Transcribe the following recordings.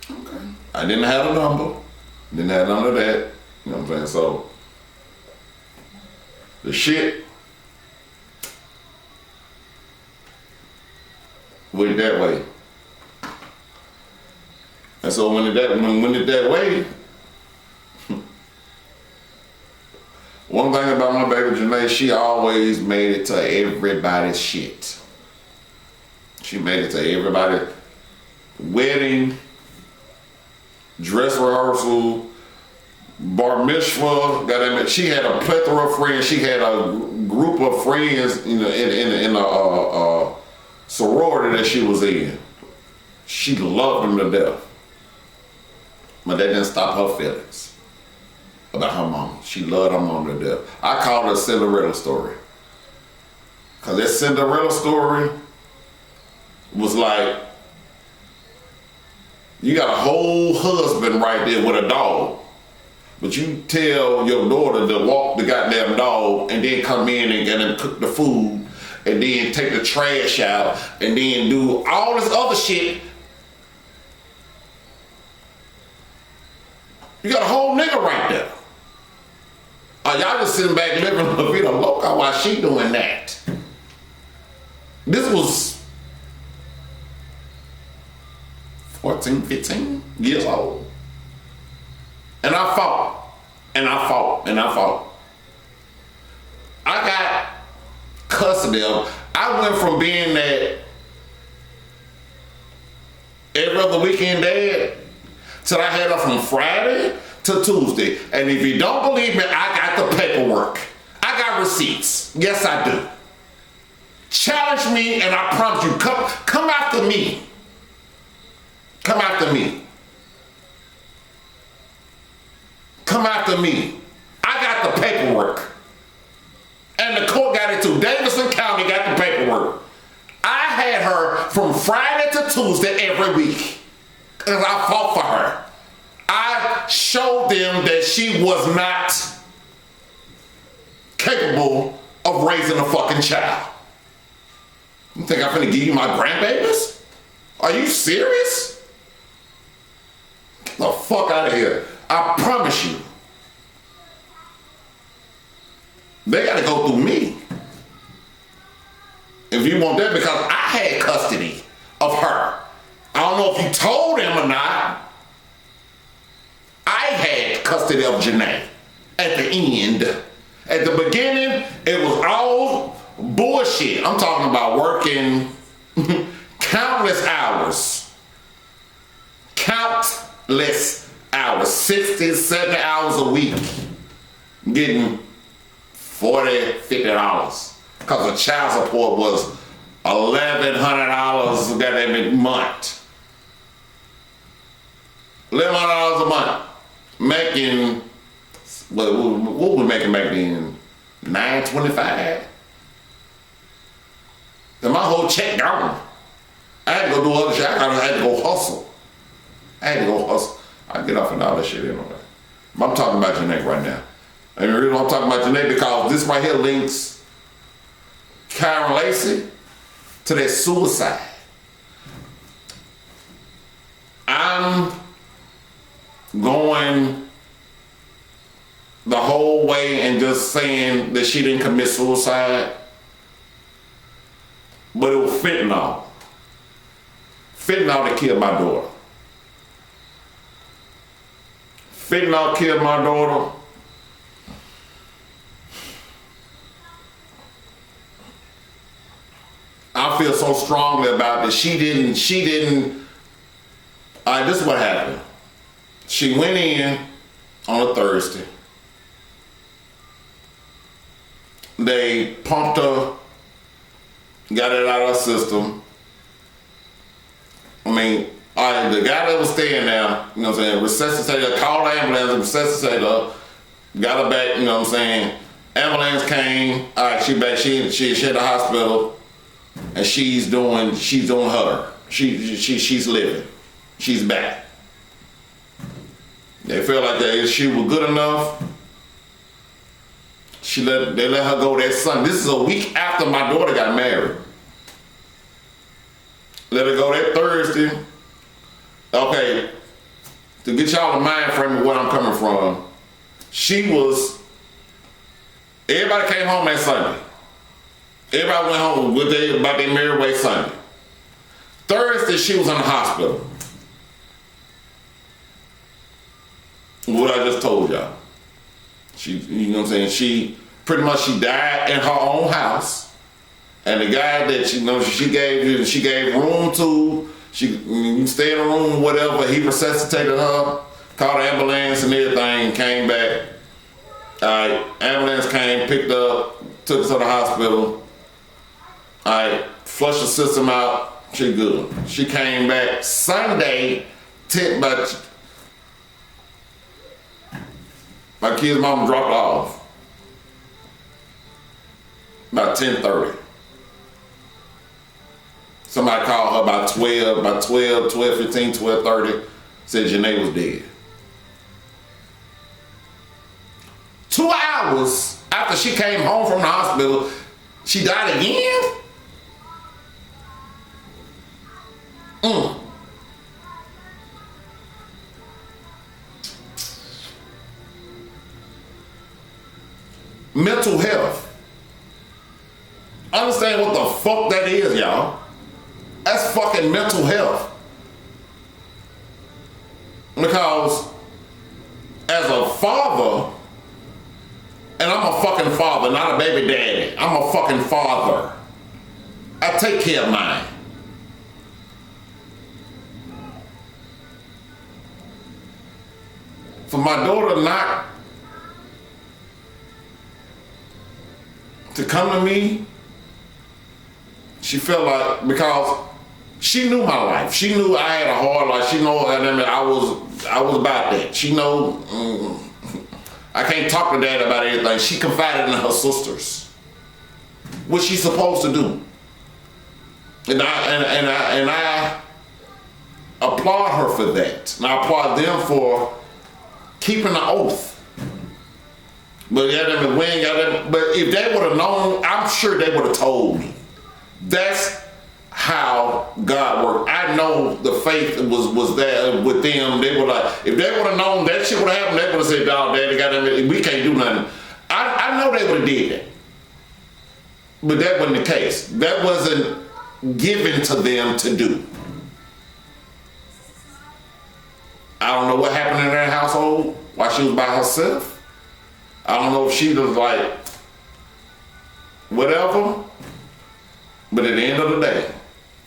Okay. I didn't have a number. Didn't have none of that. You know what I'm saying? So, the shit went that way. And so when it that way, one thing about my baby Janae, she always made it to everybody's shit. She made it to everybody's wedding, dress rehearsal, bar mitzvah. She had a plethora of friends. She had a group of friends, you know, in a sorority that she was in. She loved them to death. But that didn't stop her feelings about her mama. She loved her mama to death. I call it a Cinderella story. Cause that Cinderella story was like, you got a whole husband right there with a dog, but you tell your daughter to walk the goddamn dog and then come in and get him cook the food and then take the trash out and then do all this other shit. You got a whole nigga right there. Y'all just sitting back living La Vida Loca while she doing that. This was 14, 15 years old. And I fought. And I fought. And I fought. I got custody of. I went from being that every other weekend dad till I had her from Friday to Tuesday. And if you don't believe me, I got the paperwork. I got receipts. Yes, I do. Challenge me and I promise you, come after me. Come after me. Come after me. I got the paperwork. And the court got it too. Davidson County got the paperwork. I had her from Friday to Tuesday every week. Because I fought for her. I showed them that she was not capable of raising a fucking child. You think I'm finna give you my grandbabies? Are you serious? Get the fuck out of here. I promise you. They gotta go through me. If you want that, because I had custody of her. I don't know if you told him or not. I had custody of Janae at the end. At the beginning, it was all bullshit. I'm talking about working countless hours. Countless hours. 60, 70 hours a week. Getting $40, $50. Because the child support was $1,100 every month. $1,100 a month. Making, what we making back then? $9.25? And my whole check gone. I had to go do other shit. I had to go hustle. I get off of all that shit anyway. I'm talking about Janae right now. And the reason I'm talking about Janae because this right here links Karen Lacey to that suicide. I'm going the whole way and just saying that she didn't commit suicide, but it was fentanyl. Fentanyl that killed my daughter. Fentanyl killed my daughter. I feel so strongly about this. She didn't, all right, this is what happened. She went in on a Thursday. They pumped her, got it out of her system. I mean, all right, the guy that was staying there, you know what I'm saying, resuscitated, called the ambulance, resuscitated her, got her back, you know what I'm saying. Ambulance came, all right, she back, she at the hospital, and she's doing her. She's living. She's back. They felt like that she was good enough. They let her go that Sunday. This is a week after my daughter got married. Let her go that Thursday. Okay, to get y'all a mind frame of where I'm coming from, everybody came home that Sunday. Everybody went home about their merry way Sunday. Thursday, she was in the hospital. What I just told y'all. You know what I'm saying? She died in her own house. And the guy that she gave room to, you stay in a room, whatever, he resuscitated her, called an ambulance and everything, came back. Ambulance came, picked up, took her to the hospital. Flushed the system out, she good. She came back Sunday, my kid's mama dropped off about 10:30. Somebody called her about 12:15, 12:30, said Janae was dead. 2 hours after she came home from the hospital, she died again? Mental health. Understand what the fuck that is, y'all. That's fucking mental health. Because as a father, and I'm a fucking father, not a baby daddy. I'm a fucking father. I take care of mine. For my daughter not to come to me, she felt like, because she knew my life. She knew I had a hard life. She knew I was about that. She know I can't talk to dad about anything. She confided in her sisters. What she's supposed to do. And I applaud her for that. And I applaud them for keeping the oath. But if they would have known, I'm sure they would have told me. That's how God worked. I know the faith was there with them. They were like, if they would have known that shit would have happened, they would have said, "Dog, Daddy, we can't do nothing." I know they would have did that. But that wasn't the case. That wasn't given to them to do. I don't know what happened in their household while she was by herself. I don't know if she was like, whatever. But at the end of the day,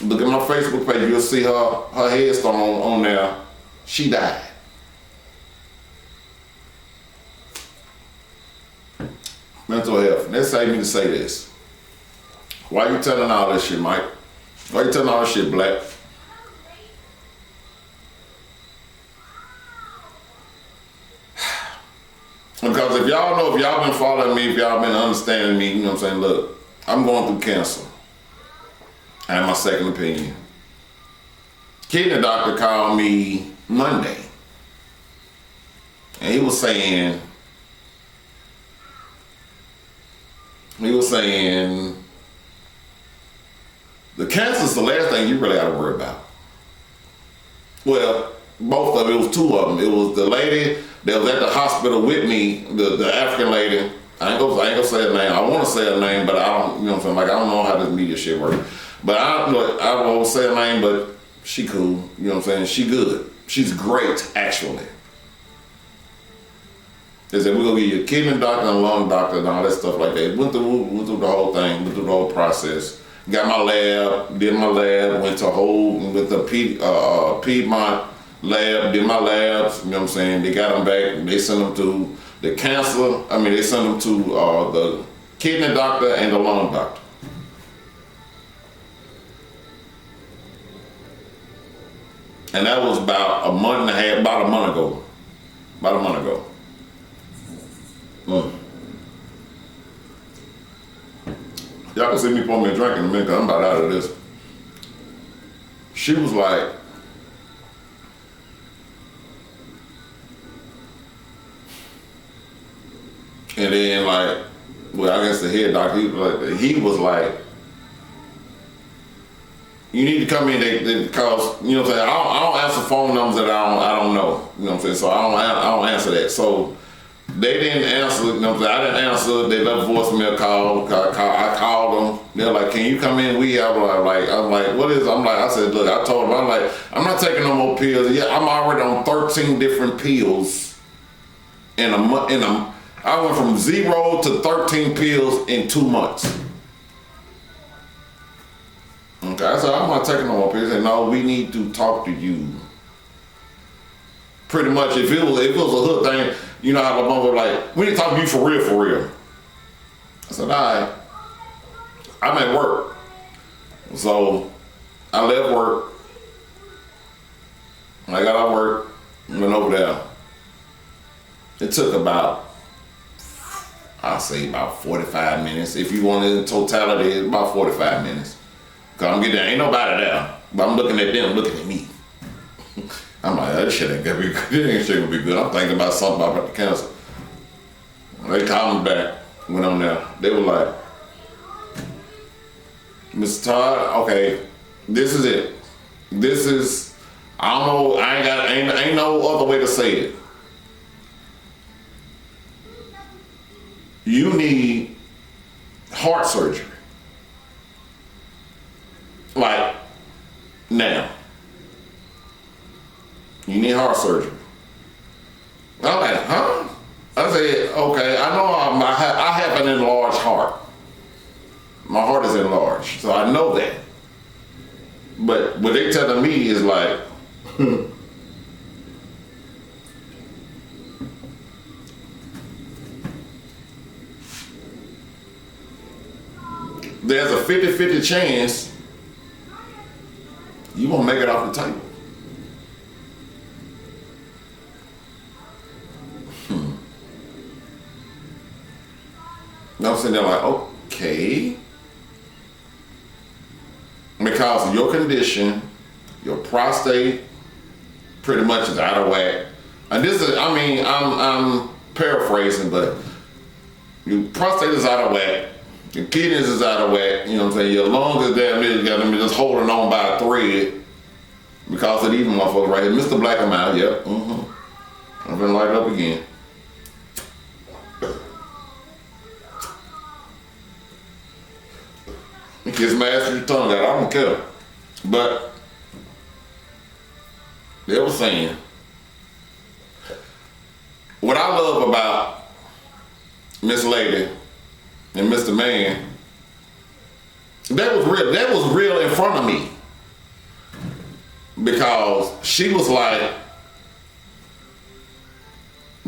look at my Facebook page, you'll see her headstone on there. She died. Mental health. That saved me to say this. Why you telling all this shit, Mike? Why you telling all this shit, Black? Because if y'all been following me, if y'all been understanding me, you know what I'm saying, look, I'm going through cancer. I had my second opinion. Kidney doctor called me Monday. And he was saying, the cancer's the last thing you really got to worry about. Well, both of it, was two of them. It was the lady that was at the hospital with me, the African lady. I ain't gonna say her name. I want to say her name, but I don't, you know what I'm saying? Like, I don't know how this media shit works. But I won't say her name, but she cool. You know what I'm saying? She good. She's great, actually. They said, we're gonna get you a kidney doctor and a lung doctor and all that stuff like that. Went through the whole thing, went through the whole process. Got my lab, did my lab, went to with the Piedmont lab, did my labs, you know what I'm saying? They got them back, they sent them to the they sent them to the kidney doctor and the lung doctor. And that was about a month ago. Y'all can see me pour me a drink in a minute, because I'm about out of this. She was like, and then I guess the head doctor, he was like, you need to come in because, you know what I'm saying, I don't answer phone numbers that I don't know. You know what I'm saying? So I don't answer that. So they didn't answer, you know what I'm saying? I didn't answer. They left a voicemail call. I called them. They're like, can you come in? I'm like, what is it? I said, look, I told them, I'm like, I'm not taking no more pills. Yeah, I'm already on 13 different pills in a month. I went from 0 to 13 pills in 2 months. Okay, I said, I'm not taking no more pills. They said, no, we need to talk to you. Pretty much, if it was a hood thing, you know how the mother like, we need to talk to you for real, for real. I said, all right. I'm at work. So I left work. When I got out of work, went over there. It took about, I'll say about 45 minutes. If you want it in totality, it's about 45 minutes. Cause I'm getting there, ain't nobody there. But I'm looking at them, looking at me. I'm like, that shit ain't gonna be good. This ain't gonna be good. I'm thinking about something about the cancer. They called me back, went on there. They were like, Mr. Todd, okay, this is it. This is, I don't know, ain't no other way to say it. You need heart surgery. Like, now. You need heart surgery. I'm like, huh? I said, okay, I know I have an enlarged heart. My heart is enlarged, so I know that. But what they telling me is like, there's a 50-50 chance you won't make it off the table. I'm sitting there like, okay. Because of your condition, your prostate pretty much is out of whack. And this is, I mean, I'm paraphrasing, but your prostate is out of whack. Your kidneys is out of whack. You know what I'm saying? Your lungs is damn near, you got them just holding on by a thread. Because of these motherfuckers right here. Mr. Black, I'm out, yep. I'm gonna light it up again. Kiss master your tongue out, I don't care. But they were saying, what I love about Miss Lady and Mr. Man, that was real in front of me. Because she was like,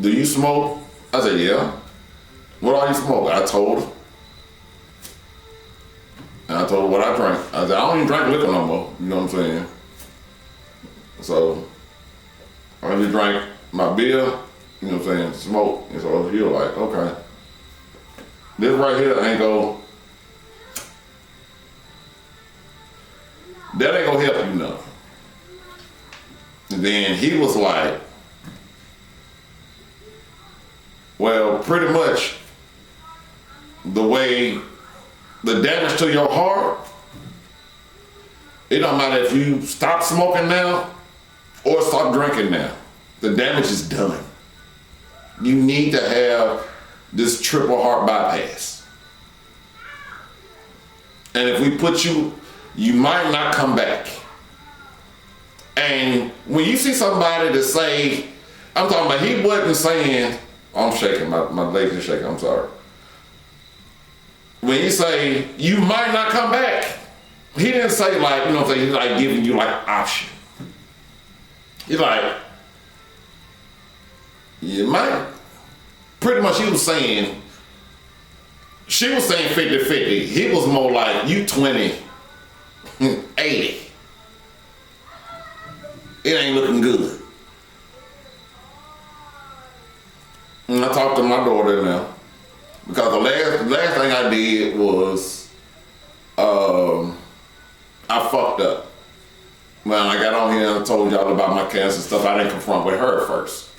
do you smoke? I said, yeah. What are you smoking? I told her. And I told her what I drank. I said, I don't even drink liquor no more. You know what I'm saying? So, I just drank my beer, you know what I'm saying, smoke. And so you're like, okay. This right here ain't that ain't gonna help you nothing. And then he was like, well, pretty much the way the damage to your heart, it don't matter if you stop smoking now or stop drinking now. The damage is done. You need to have this triple heart bypass. And if we put you might not come back. And when you see somebody to say, I'm talking about, he wasn't saying, I'm shaking, my legs are shaking, I'm sorry. When you say, you might not come back, he didn't say like, you know what I'm saying, he's like giving you like an option. He's like, you might. Pretty much she was saying 50-50. He was more like, you 20, 80. It ain't looking good. And I talked to my daughter now. Because the last thing I did was, I fucked up. When I got on here and I told y'all about my cancer stuff, I didn't confront with her first.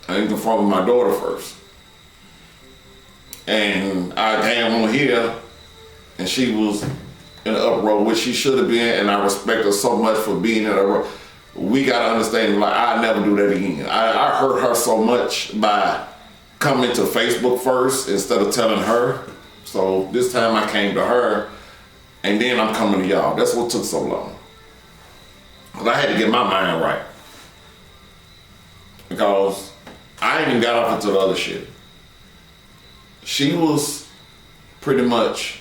I didn't confront with my daughter first. And I came on here and she was in the uproar, which she should have been, and I respect her so much for being in the uproar. We gotta understand, like, I never do that again. I hurt her so much by coming to Facebook first instead of telling her. So this time I came to her, and then I'm coming to y'all. That's what took so long. Because I had to get my mind right. Because I ain't even got off into the other shit. She was pretty much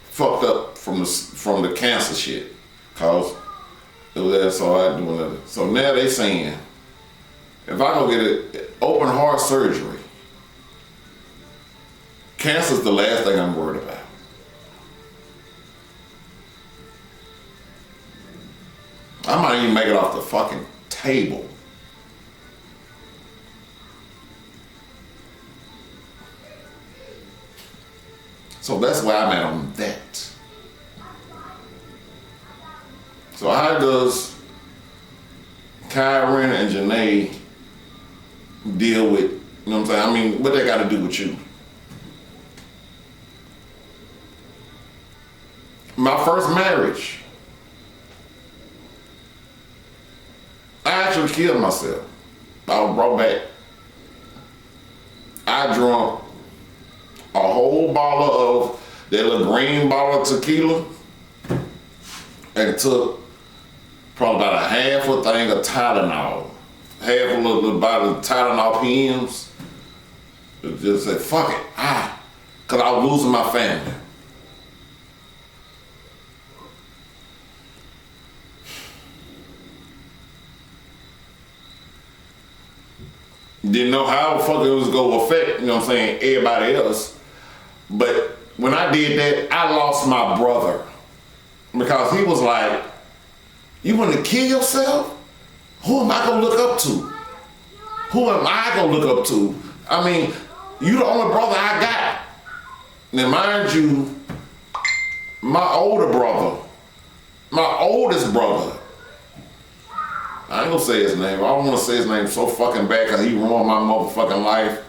fucked up from the cancer shit. Cause it was that, so I do another. So now they saying, if I go get an open heart surgery, cancer's the last thing I'm worried about. I might even make it off the fucking table. So that's where I'm at on that. So how does Kyron and Janae deal with, you know what I'm saying? I mean, what they got to do with you? My first marriage, I actually killed myself. I was brought back. I drunk a whole bottle of that little green bottle of tequila and took probably about a half a thing of Tylenol. Half a little bottle of Tylenol PMs. Just said, fuck it. Cause I was losing my family. Didn't know how the fuck it was gonna affect, you know what I'm saying, everybody else. But when I did that, I lost my brother. Because he was like, you wanna kill yourself? Who am I gonna look up to? Who am I gonna look up to? I mean, you the only brother I got. Now mind you, my older brother, my oldest brother, I ain't gonna say his name. I don't wanna say his name so fucking bad because he ruined my motherfucking life.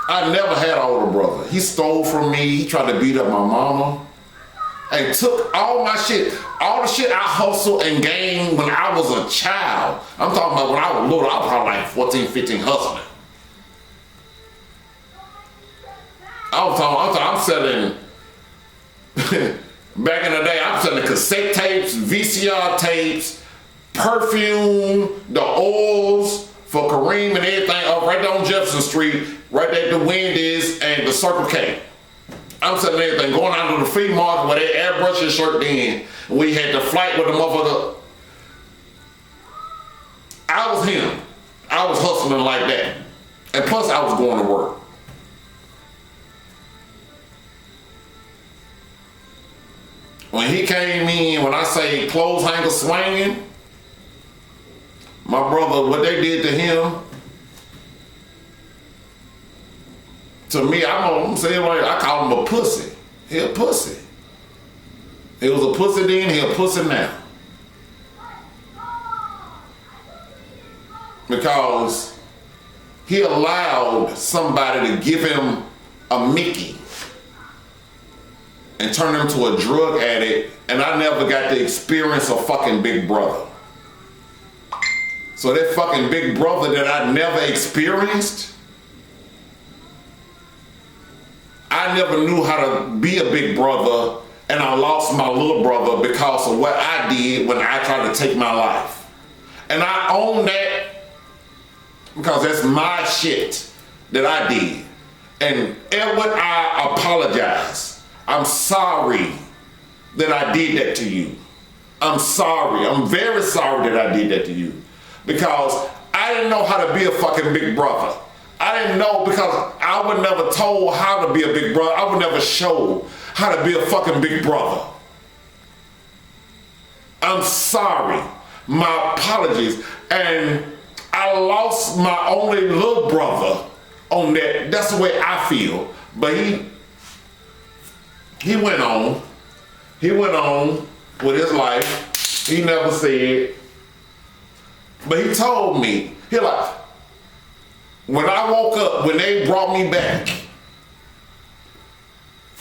I never had an older brother. He stole from me. He tried to beat up my mama. And took all my shit. All the shit I hustled and gained when I was a child. I'm talking about when I was little. I was probably like 14, 15 hustling. I'm selling, back in the day, I'm selling cassette tapes, VCR tapes, perfume, the oils for Kareem and everything up right there on Jefferson Street, right there at the Wendy's and the Circle K. I'm selling everything, going out to the flea market where they airbrush your shirt in. We had the flight with the motherfucker. I was him. I was hustling like that. And plus I was going to work. When he came in, when I say clothes hanger swinging, my brother, what they did to him, to me, I'm saying, like, I call him a pussy. He a pussy. He was a pussy then, he a pussy now. Because he allowed somebody to give him a Mickey and turn him to a drug addict, and I never got to experience a fucking big brother. So that fucking big brother that I never experienced, I never knew how to be a big brother, and I lost my little brother because of what I did when I tried to take my life. And I own that because that's my shit that I did. And Edward, I apologize. I'm sorry that I did that to you. I'm sorry. I'm very sorry that I did that to you. Because I didn't know how to be a fucking big brother. I didn't know because I was never told how to be a big brother. I was never shown how to be a fucking big brother. I'm sorry. My apologies. And I lost my only little brother on that. That's the way I feel. But he went on. He went on with his life. He never said. But he told me, he like, when I woke up, when they brought me back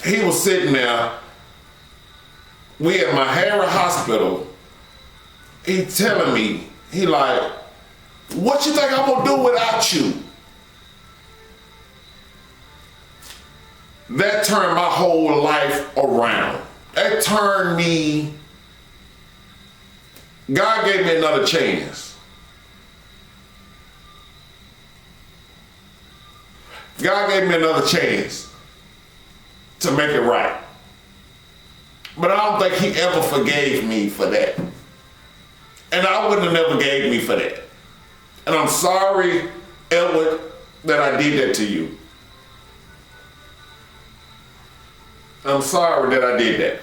he was sitting there. We at my Harry Hospital. He telling me, he like, what you think I'm gonna do without you? That turned my whole life around. That turned me, God gave me another chance. God gave me another chance to make it right. But I don't think he ever forgave me for that. And I wouldn't have never gave me for that. And I'm sorry, Edward, that I did that to you. I'm sorry that I did that.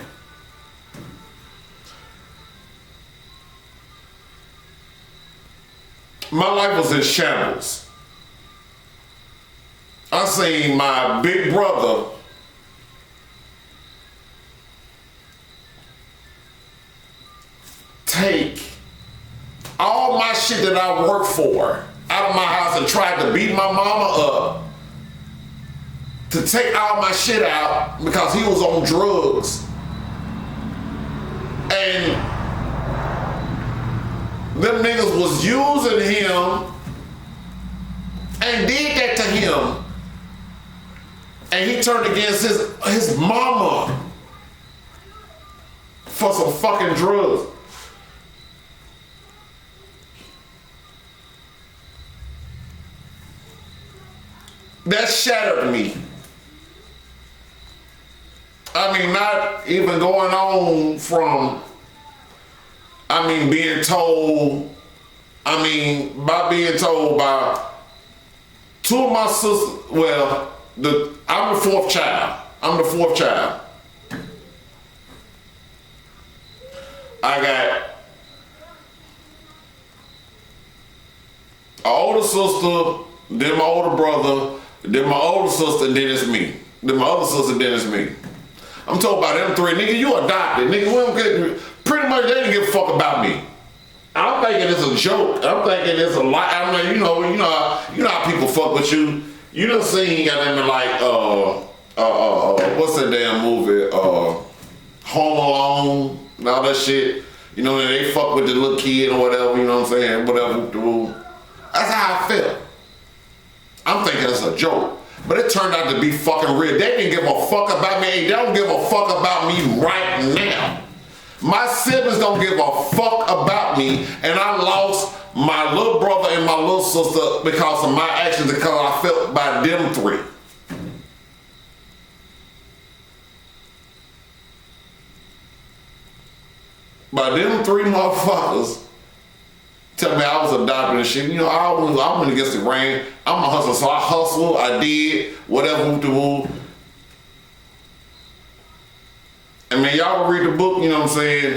My life was in shambles. I seen my big brother take all my shit that I worked for out of my house and tried to beat my mama up, to take all my shit out because he was on drugs. And them niggas was using him and did that to him. And he turned against his mama for some fucking drugs. That shattered me. I mean, not even going on from, being told, by being told by two of my sisters, well, I'm the fourth child. I got an older sister, then my older brother, then my older sister, and then it's me. Then my other sister, then it's me. I'm talking about them three. Nigga, you adopted. Nigga, we don't get, pretty much they didn't give a fuck about me. I'm thinking it's a joke. I'm thinking it's a lie. I mean, you know how people fuck with you. You done seen them like, what's that damn movie? Home Alone and all that shit. You know, they fuck with the little kid or whatever, you know what I'm saying? Whatever. That's how I felt. I'm thinking it's a joke. But it turned out to be fucking real. They didn't give a fuck about me. They don't give a fuck about me right now. My siblings don't give a fuck about me, and I lost my little brother and my little sister because of my actions, because I felt by them three. By them three motherfuckers tell me I was adopted and shit. You know, I went against the grain. I'm a hustler, so I hustled, I did, whatever to move. I mean, y'all read the book, you know what I'm saying?